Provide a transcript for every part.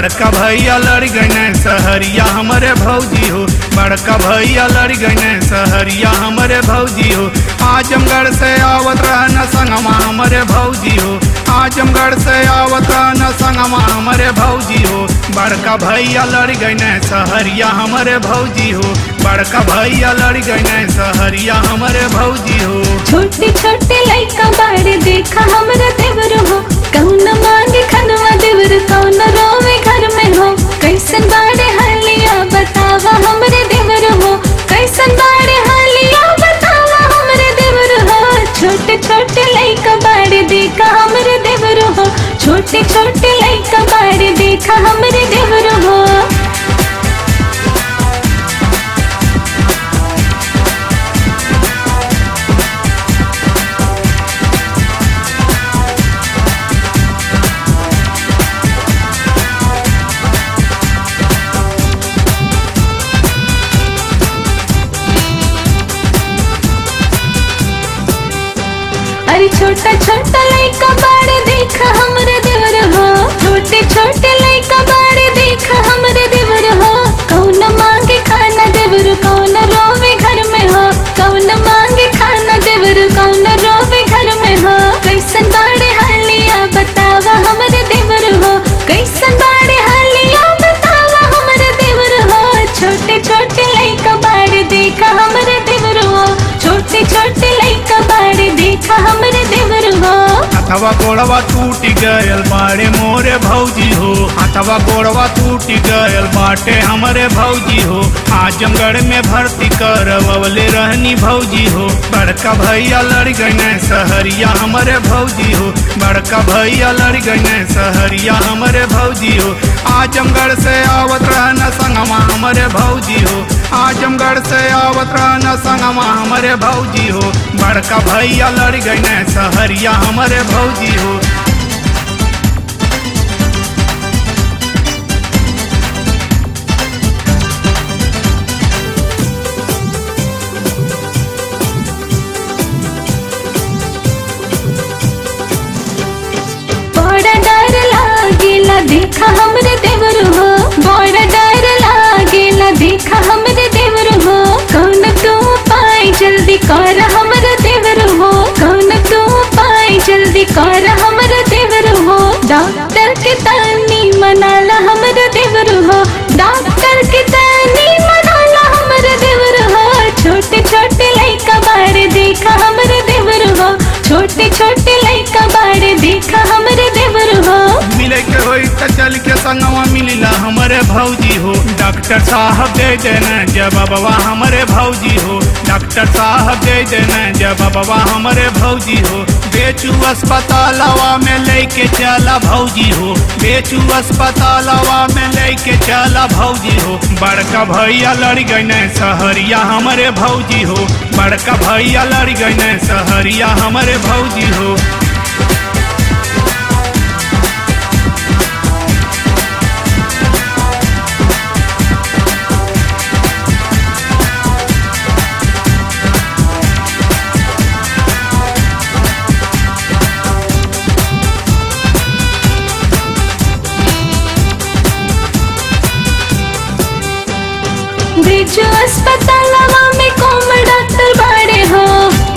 बड़का भैया लड़ गए सहरिया हमारे भौजी हो। बड़का भैया लड़ गए सहरिया हमारे भौजी हो। आजमगढ़ से आवत रहना संगमा हमारे भौजी हो। आजमगढ़ से आवत रहना संगमा हमारे भौजी हो। बड़का भैया लड़ गए सहरिया हमारे भौजी हो। बड़का भैया लड़ गए सहरिया हमारे भौजी हो। छोटे छोटे लइका बाड़े देखा हमरा देवर हो। कौन मांगे खनवा देवर कौन रोवे घर में हो। कैसन बाड़े हलिया बतावा हमरे देवर हो। कैसन बाड़े हलिया बतावा हमरे देवर हो। छोटे छोटे लइका बाड़े देखा हमरे देवर हो। छोटे छोटे लइका बाड़े देखा हमरे देवर हो। अरे छोटा छोटा लइका बाड़े देखा हमरे देवर हो। छोटे छोटे लइका बाड़े देखा हमरे देवर हो। कौन मांगे खाना देवर कौन रोवे घर में हो। कौन मांगे खाना देवर कौन रोवे घर में हो। कैसन बाड़े हलिया बतावा हमरे देवर हो। कैसन बाड़े हलिया बतावा हमरे देवर हो। छोटे छोटे लइका बाड़े देखा हमरे देवर हो। छोटे छोटे लइका बाड़े देखा हमरे देवर हो। हथवा गोड़वा टूट गयल बाड़े मोरे भौजी हो। हथवा गोड़वा टूट गयल बाटे हमारे भौजी हो। आजमगढ़ में भर्ती करवले रहनी भौजी हो। बड़का भैया लड़ गए सहरिया हमारे भौजी हो। बड़का भैया लड़ गए सहरिया हमारे भौजी हो। आजमगढ़ से आवत रहना संगमा हमारे भौजी हो। आजमगढ़ से आवत रहना संगमा हमारे भौजी हो। बड़का भैया लड़ गए सहरिया हमारे भौजी हो। बड़ा डर लागेला देखा हमरे देवर हो। बड़ा डर लागेला देखा हमरे देवर हो। कौन तू पाई जल्दी कर हमरे देवर हो। कौन तू पाई जल्दी कर हमरे देवर हो। डॉक्टर के तानी मनाला हमरे देवर हो। डॉक्टर के तानी मनाला हमरे देवर हो। छोटे छोटे लइका बाड़े देखा हमरे देवर हो। छोटे छोटे लइका बाड़े देखा हमरे देवर हो। मिले के होई त चल के संगवा मिलिला हमारे भौजी हो। डॉक्टर साहब दे देना जब बाबा हमारे भौजी हो। डॉक्टर साहब दे देना जब बाबा हमारे भौजी हो। बेचू अस्पतालवा में लेके चला भौजी हो। बेचू अस्पतालवा में लेके चला भौजी हो। बड़का भैया लड़ गए सहरिया हमारे भौजी हो। बड़का भैया लड़ गए सहरिया हमारे भौजी हो। जो अस्पतालवा में कौन डॉक्टर बाड़े हो।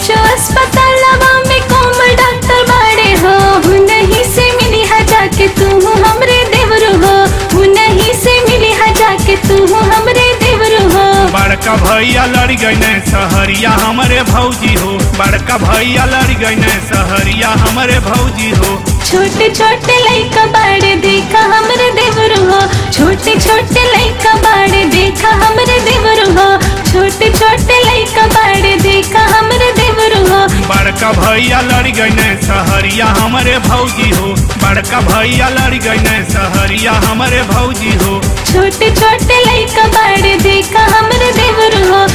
जो अस्पतालवा में कौन डॉक्टर बाड़े हो। उन्हीं से मिली हा जाके तू हमरे देवर हो। उन्हीं से मिली हा जाके तू हमरे देवर हो। बड़का भैया लड़ गए सहरिया हमारे भौजी हो। बड़का भैया लड़ गए सहरिया हमारे भौजी हो। छोटे छोटे लइका बाड़े देखा हमरे देवर हो। छोटे छोटे लइका बाड़े देखा हमरे देवर हो। छोटे छोटे लइका बाड़े देखा हमरे देवर हो। बड़का भैया लड़ गए सहरिया हमारे भौजी हो। बड़का भैया लड़ गए सहरिया हमारे भौजी हो। छोटे छोटे लइका बाड़े देखा हमरे देवर हो।